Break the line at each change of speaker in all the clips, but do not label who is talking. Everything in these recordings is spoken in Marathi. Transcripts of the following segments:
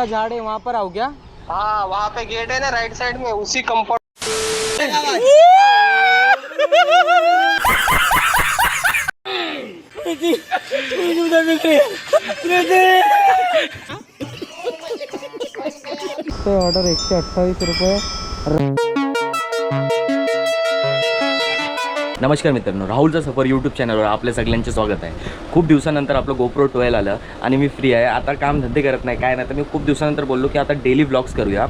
झाड़ है वहाँ पर आओ क्या?
हाँ वहाँ पे गेट है ना राइट साइड में, उसी कंपाउंड।
ऑर्डर 128 रुपये।
नमस्कार मित्रांनो, राहुलचा सफर यूट्यूब चॅनलवर आपल्या सगळ्यांचे स्वागत आहे। खूप दिवसानंतर आपलं GoPro 12 आलं आणि मी फ्री आहे। आता काम धंदे करत नाही काय नाही, तर मी खूप दिवसानंतर बोललो की आता डेली व्लॉग्स करूया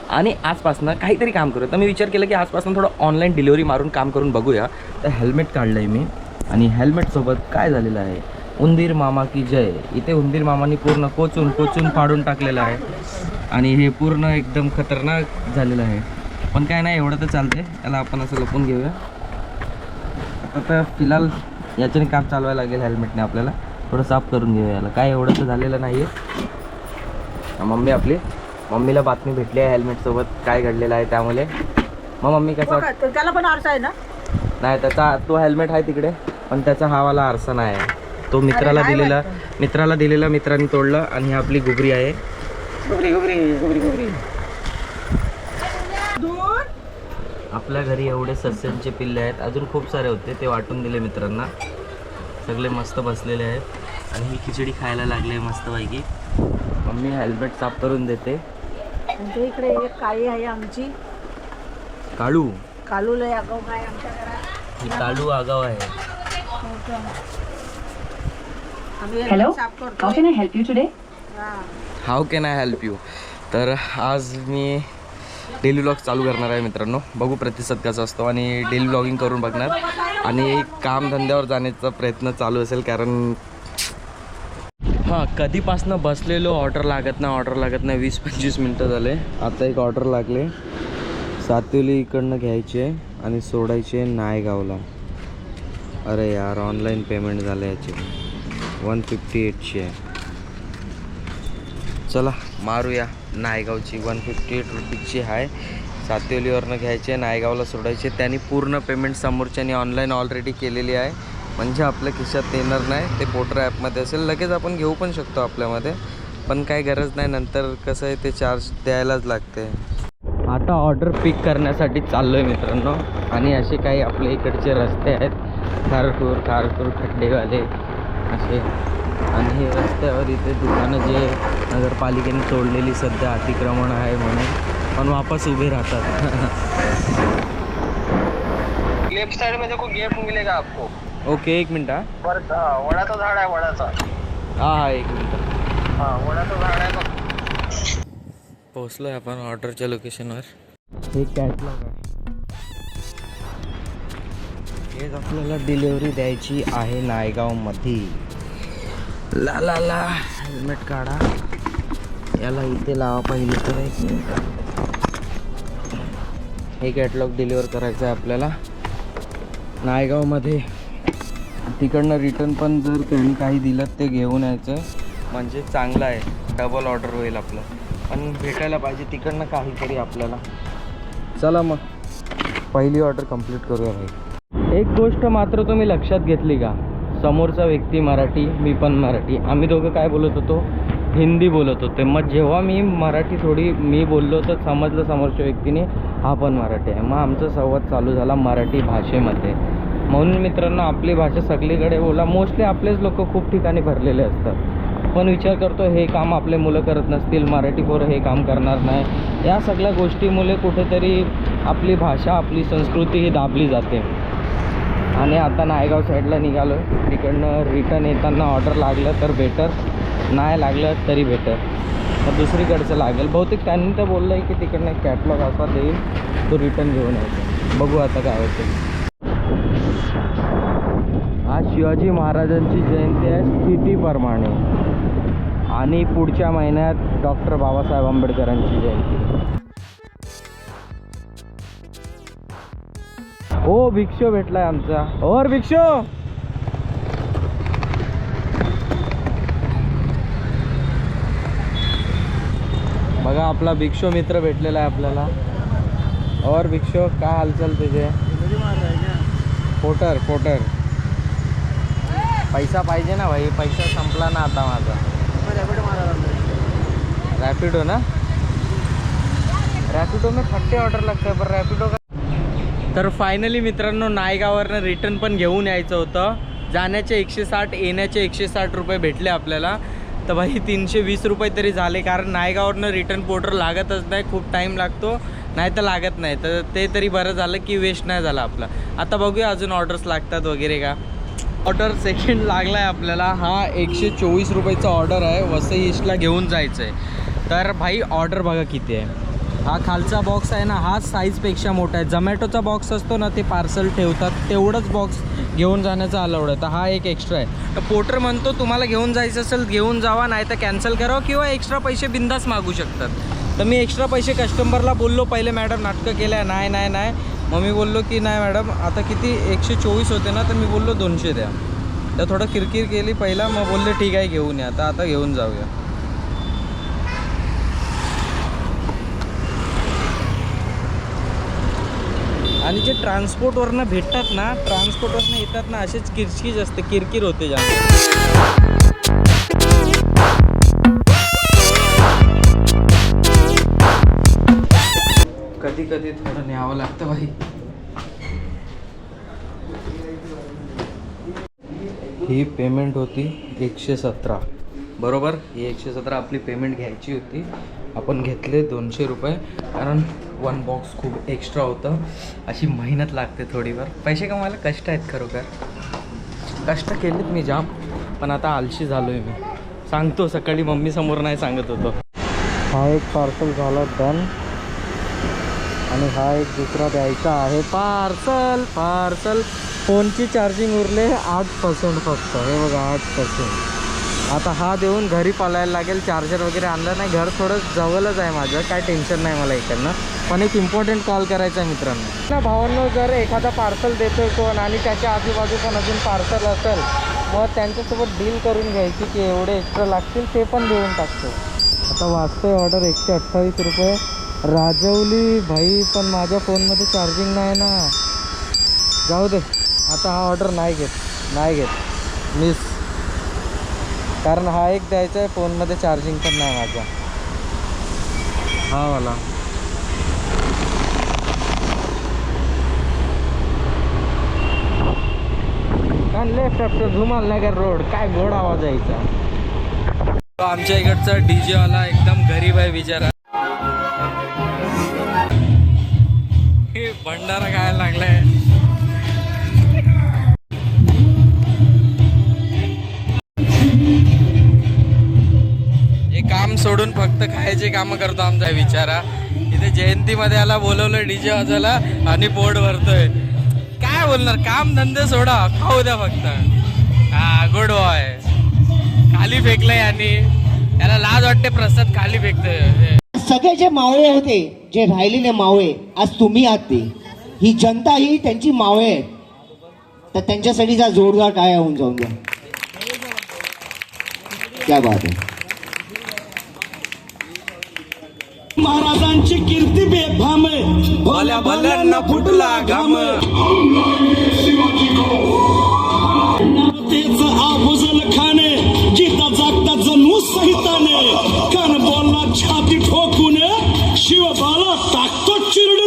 आणि आजपासून काहीतरी काम करूया। तर मी विचार केला की आजपासून थोडं ऑनलाईन डिलिव्हरी मारून काम करून बघूया। तर हेल्मेट काढलं आहे मी आणि हेल्मेटसोबत काय झालेलं आहे, उंदीर मामा की जय। इथे उंदीर मामानी पूर्ण कोचून फाडून टाकलेलं आहे आणि हे पूर्ण एकदम खतरनाक झालेलं आहे। पण काय नाही, एवढं तर चालते, याला आपण असं लपून घेऊया। आता फिलहाल याच्याने काम चालवायला लागेल, हेल्मेटने आपल्याला थोडं साफ करून घेऊया याला। काय एवढं तर झालेलं नाही आहे। मम्मीला बातमी भेटली आहे हेल्मेटसोबत काय घडलेलं आहे त्यामुळे। मग मम्मी कसं,
त्याला पण आरसा आहे ना?
नाही, त्याचा तो हेल्मेट आहे तिकडे, पण त्याचा हा वाला आरसा नाही आहे। तो मित्राला दिलेला मित्रांनी तोडलं आणि ही आपली घुगरी आहे। घुगरी आपल्या घरी एवढे सस्यांचे पिल्ले आहेत, अजून खूप सारे होते, ते वाटून दिले मित्रांना। सगळे मस्त बसलेले आहेत आणि ही खिचडी खायला लागले मस्तपैकी। मम्मी हेल्मेट साफ करून देते।
आमच्या इकडे एक काळी आहे आमची, कालू लय आगाऊ आहे आमच्या घरात।
ही कालू आगाव आहे।
Hello, how can I help you today?
How can I help you. तर आज मी डेली व्लॉग चालू करणार आहे मित्रांनो, बघू प्रतिसाद कसा असतो आणि डेली व्लॉगिंग करून बघणार आणि कामधंद्यावर जाण्याचा प्रयत्न चालू असेल। कारण हां, कधीपासनं बसलेलो, ऑर्डर लागत नाही 20-25 मिनटं झाले। आता एक ऑर्डर लागले, सातवली इकडनं घ्यायची आहे आणि सोडायची आहे नायगावला। अरे यार, ऑनलाईन पेमेंट झालं याची 158ची आहे। चला मारूया नायगावची। 158 रुपीजची आहे, सातवलीवरनं घ्यायचे, नायगावला सोडायचे। त्यांनी पूर्ण पेमेंट समोरच्यानी ऑनलाईन ऑलरेडी केलेली आहे, म्हणजे आपल्या खिशात येणार नाही। ते पोटर ॲपमध्ये असेल, लगेच आपण घेऊ पण शकतो आपल्यामध्ये, पण काही गरज नाही। नंतर कसं आहे, ते चार्ज द्यायलाच लागते। आता ऑर्डर पिक करण्यासाठी चाललो आहे मित्रांनो आणि असे काही आपल्या इकडचे रस्ते आहेत, खारखूर खड्डेवाले असे, आणि हे रस्त्यावर इथे दुकानं जे नगरपालिकेने सोडलेली सध्या अतिक्रमण आहे म्हणून, पण वापस उभे राहतात।
लेफ्ट साइड में देखो गेट मिलेगा आपको।
ओके, एक मिनट।
वडाचं झाड आहे, वडाचा।
हा, एक मिनट।
वडाचं झाड आहे बघ।
पोहोचलो आहे आपण ऑर्डरच्या लोकेशनवर। हे कॅटलॉग आहे, हेच आपल्याला डिलिव्हरी द्यायची आहे नायगावमध्ये। ला हेल्मेट काढा, याला इथे लावा पहिले तर। एक मिनिट, हे कॅटलॉग डिलिव्हर करायचं आहे आपल्याला नायगावमध्ये। तिकडनं रिटर्न पण जर त्यांनी काही दिलं ते घेऊन यायचं, म्हणजे चांगलं आहे, डबल ऑर्डर होईल आपलं, पण भेटायला पाहिजे तिकडनं काहीतरी आपल्याला। चला मग पहिली ऑर्डर कंप्लीट करूया भाई। एक गोष्ट मात्र तुम्ही लक्षात घेतली का, समोरचा व्यक्ती मराठी, मी पण मराठी, आम्ही दोघं काय बोलत होतो, हिंदी बोलत होते। मग जेव्हा मी मराठी थोडी मी बोललो तर समजलं समोरच्या व्यक्तीने हा पण मराठी आहे, मग आमचा संवाद चालू झाला मराठी भाषेमध्ये। म्हणून मित्रांनो, आपली भाषा सगळीकडे बोला, मोस्टली आपलेच लोक खूप ठिकाणी भरलेले असतात, पण विचार करतो हे काम आपले मुलं करत नसतील, मराठी पोरं हे काम करणार नाही। या सगळ्या गोष्टीमुळे कुठेतरी आपली भाषा, आपली संस्कृती ही दाबली जाते। आणि आता नायगाव साईडला निघालो, तिकडनं रिटर्न येताना ऑर्डर लागलं तर बेटर, नाही लागलं तरी बेटर, तर दुसरीकडचं लागेल बहुतेक। त्यांनी तर बोललं आहे की तिकडनं एक कॅटलॉग असा देईल, तो रिटर्न घेऊन यायचा। बघू आता काय होतं। आज शिवाजी महाराजांची जयंती आहे स्थितीप्रमाणे, आणि पुढच्या महिन्यात डॉक्टर बाबासाहेब आंबेडकरांची जयंती। ओ भिक्षो भेटलाय आमचा, और भिक्षो बघा, आपला भिक्षो मित्र भेटलेला आहे आपल्याला। और भिक्षो, काय हालचाल तुझे? पोटर पैसा पाहिजे ना भाई, पैसा संपला ना आता माझा। रॅपिडो ना, रॅपिडो में फट्टे ऑर्डर लगता है पर रॅपिडो का. तर फायनली मित्रांनो नायगाववरनं रिटर्न पण घेऊन यायचं होतं. जाण्याचे 160, येण्याचे 160 रुपये भेटले आपल्याला. तर भाई 320 रुपये तरी झाले, कारण नायगाववरनं रिटर्न पोर्टर लागतच नाही, खूप टाईम लागतो, नाही तर लागत नाही. तर ते तरी बरं झालं की वेस्ट नाही झाला आपला. आता बघूया अजून ऑर्डर्स लागतात वगैरे का. ऑर्डर सेकंड लागला आहे आपल्याला. हा 124 रुपयाचा ऑर्डर आहे, वसई ईस्टला घेऊन जायचं आहे. तर भाई ऑर्डर बघा किती आहे. हा खालचा बॉक्स आहे ना, हा साईजपेक्षा मोठा आहे. झमॅटोचा बॉक्स असतो ना, ते पार्सल ठेवतात तेवढंच बॉक्स घेऊन जाण्याचा अलाउड आहे. तर हा एक एक्स्ट्रा आहे. तर पोर्टर म्हणतो तुम्हाला घेऊन जायचं असेल घेऊन जावा, नाही तर कॅन्सल करा किंवा एक्स्ट्रा पैसे बिंदास मागू शकतात. तर मी एक्स्ट्रा पैसे कस्टमरला बोललो. पहिले मॅडम नाटकं केल्या, नाही नाही नाही. मग मी बोललो की नाही मॅडम आता किती 124 होते ना, तर मी बोललो 200 द्या. तर थोडं किरकिर केली पहिला, मग बोलले ठीक आहे घेऊन या. तर आता घेऊन जाऊया. आणि जे ट्रान्सपोर्टवरनं भेटतात ना, ट्रान्सपोर्टवरनं येतात ना, असेच किरकिर असते, किरकिर होते जास्त. कधी कधी थोडं न्यावं लागतं भाई. ही पेमेंट होती 117 बरोबर. ही 117 आपली पेमेंट घ्यायची होती. आपण घेतले 200 रुपये, कारण 1 बॉक्स खूप एक्स्ट्रा होतं. अशी मेहनत लागते थोडीफार. पैसे कमवायला कष्ट आहेत खरोखर, कष्ट केलेत मी जाम, पण आता आलशी झालो आहे मी. सांगतो सकाळी मम्मीसमोर नाही सांगत होतो.
हा एक पार्सल झाला डन, आणि हा एक दुसरा द्यायचा आहे. पार्सल फोनची चार्जिंग उरले 8% फक्त. हे बघा 8%. आता हा देऊन घरी पळायला लागेल. चार्जर वगैरे आणलं नाही, घर थोडं जवळच आहे माझं, काय टेन्शन नाही मला इकडनं. पण एक इम्पॉर्टंट कॉल करायचा आहे मित्रांनो ना. भावांनो जर एखादा पार्सल देतोय कोण आणि त्याच्या आजूबाजू पण अजून पार्सल असेल, मग त्यांच्यासोबत डील करून घ्यायची की एवढे एक्स्ट्रा लागतील, ते पण देऊन टाकतो. आता वाचतोय ऑर्डर 128 रुपये. राजवली भाई, पण माझ्या फोनमध्ये चार्जिंग नाही ना. जाऊ दे, आता हा ऑर्डर नाही घेत मिस, कारण हा एक द्यायचा आहे, फोनमध्ये चार्जिंग पण नाही माझ्या. हा वाला लेफ्ट आफ्टर धुमाल नगर रोड. काय गोड आवाज यायचा.
आमच्या इकडचा डीजे वाला एकदम गरीब आहे बिचारा. भंडारा खायला लागलाय. हे काम सोडून फक्त खायचे काम करतो आमचा विचारा. इथे जयंतीमध्ये याला बोलवलं डीजे वाजायला आणि पोट भरतोय. काय बोलणार, काम धंदे सोडा, खाऊ द्या फक्त. हा गुड बॉय. खाली फेकलंय आणि त्याला लाज वाटते, प्रसाद खाली फेकतोय.
सगळे जे मावळे होते, जे राहिलेले मावळे, आज तुम्ही आहात ते. ही जनता ही त्यांची मावळे आहेत. तर त्यांच्यासाठीचा जोरदार टाळ्या होऊन जाऊन द्या. क्या बात आहे.
महाराजांची कीर्ती बेफाम, भल्या भल्यांना फुटला घाम. तेच अफजल खाने, जिता जागता जणू सहिताने. कान बोलला छाती ठोकून, शिवबाला टाकतो चिरडून.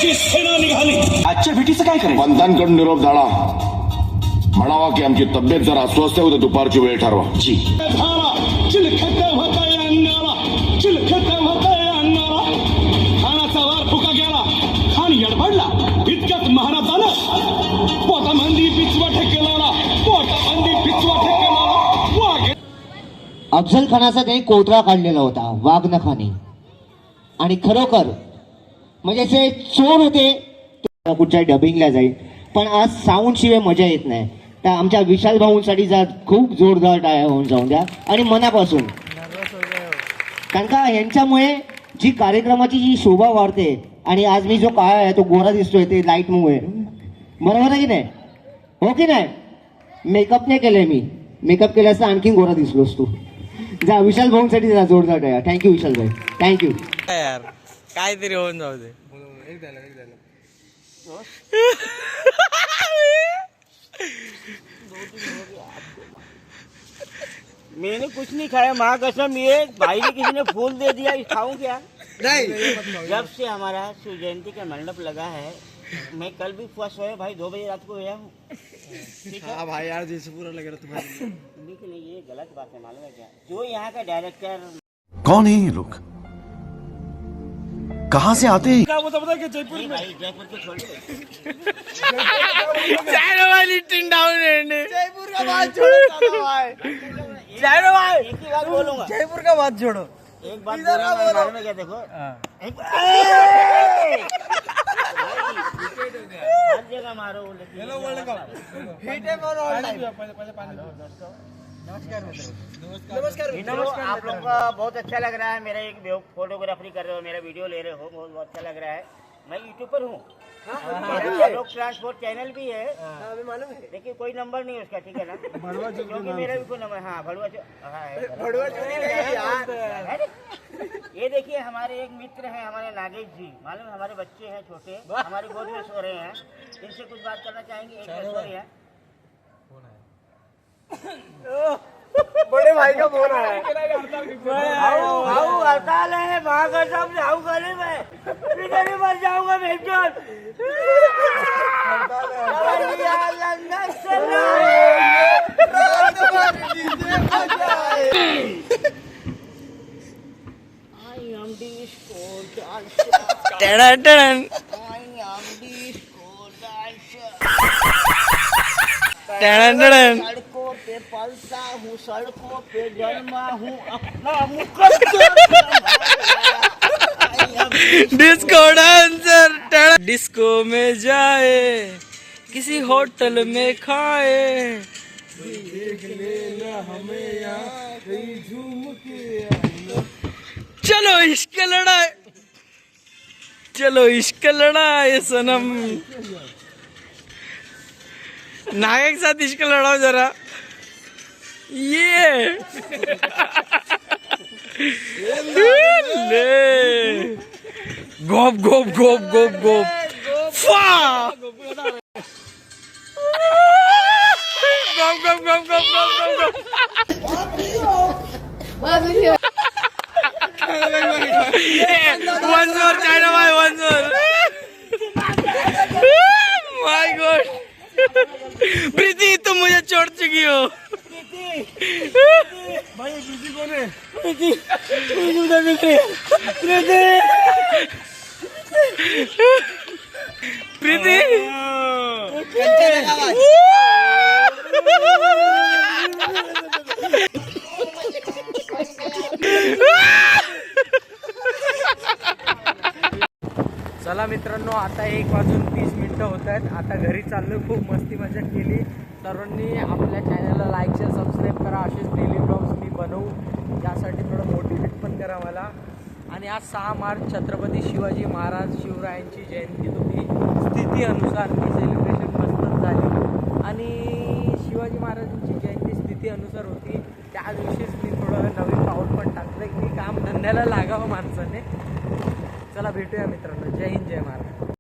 सेना निघाली.
आजच्या भेटीचं काय करेल. पंतांकडून निरोप झाला, म्हणावा की आमची तब्येत जरा अस्वस्थ होते, दुपारची वेळ ठरवा. जी
चिलखत होताय अंगाला, चिलखत होताय अंगाला. खानाचा वार फुका गेला, खान यडबडला. इतक्यात महाराजानं पोटामंदी पिचवा ठेकेला, पोटामंदी पिचवा ठेकेला.
अफजल खानाचा त्यांनी कोत्रा काढलेला होता, वाघ नखाने. आणि खरोखर म्हणजे असे चोर होते. कुठच्या डबिंगला जाईल, पण आज साऊंड शिवाय मजा येत नाही. तर आमच्या विशाल भाऊंसाठी खूप जोरदार टाळ्या होऊन जाऊन द्या, आणि मनापासून. कारण का यांच्यामुळे जी कार्यक्रमाची जी शोभा वाढते, आणि आज मी जो काळा आहे तो गोरा दिसतोय ते लाईटमुळे. बरोबर आहे की नाही, हो की नाही. मेकअप नाही केलंय मी, मेकअप केलं असतं आणखीन गोरा दिसलो असतो. जा विशाल भाऊंसाठी जा जोरदार टाळ्या. थँक्यू विशाल भाई, थँक्यू.
यार काहीतरी होऊन जाऊ दे.
मी
मैंने कुछ नहीं खाया, माँ कसम। ये भाई ने किसी ने फूल दे दिया, खाऊं क्या? नहीं। जब से हमारा शिव जयंती का मंडप लगा है, मैं कल भी फर्स्ट सोया भाई, 2 बजे रात को गया हूँ। ठीक है?
हाँ भाई यार, जैसे पूरा लग रहा तुम्हारे।
लेकिन ये गलत बात है, मालूम है क्या? जो यहाँ का डायरेक्टर
कौन है ये लोग, कहाँ से आते हैं?
भाई जयपुर के छोड़ दो।
जयपुर का बात छोड़ो भाई।
एक ही बात बोलूंगा,
जयपुर का बात छोड़ो।
एक बात बोलूंगा, मालूम है क्या? देखो हर जगह मारो, लेकिन नमस्कार। आप लोगों का बहुत अच्छा लग रहा है, मेरा एक फोटोग्राफी कर रहे हो, मेरा वीडियो ले रहे हो, बहुत बहुत अच्छा लग रहा है। मैं यूट्यूब पर हूँ, मेरा लोक ट्रांसपोर्ट चैनल भी है, मालूम है, लेकिन कोई नंबर नहीं उसका, ठीक है ना? क्योंकि मेरा भी कोई नंबर, हाँ भड़ुआ ये देखिए, हमारे एक मित्र हैं, हमारे नागेश जी, मालूम है, हमारे बच्चे हैं छोटे, हमारी गोद में सो रहे हैं, इनसे कुछ बात करना चाहेंगे। एक सो रहे हैं,
बड़े भाई का फोन आया है।
हड़ताल है, वहाँ का सब जाऊंगा नहीं मैं, इधर ही मर जाऊंगा मैं। सड़कों पे पलता हूँ, सड़कों पे जन्मा हूँ, अपना
डिस्को डांसर डिस्को में जाए, किसी होटल में खाए, देख लेना हमें यहाँ कहीं झूम के। चलो इश्क लड़ाए, चलो इश्क लड़ाए सनम। नायक के साथ इश्क लड़ाओ जरा। ये ले गोप गोप गोप गोप गोप फा गोप गोप गोप गोप गोप गोप। One more China boy, one more. My God. प्रीति, तुम मुझे छोड़ चुकी हो।
भाई प्रीति कौन है?
प्रीति प्रीति चला मित्रांनो, आता 1:30 होत आहेत. आता घरी चाललो. खूप मस्ती मजा केली. सर्वांनी आपल्या चॅनलला लाईक शेअर सबस्क्राईब करा. असेच डेली ब्लॉग्स मी बनवू, यासाठी थोडं मोटिवेट पण करा मला. आणि आज 6 मार्च छत्रपती शिवाजी महाराज शिवरायांची जयंती होती. स्थितीनुसार ती सेलिब्रेशन मस्तच झाली. आणि शिवाजी महाराजांची जयंती स्थितीनुसार होती. त्या दिवशीच मी थोडं नवीन पाऊल पण टाकलं की काम धंद्याला लागावं माणसाने. चला भेटूया मित्रांनो. जय हिंद, जय महाराज.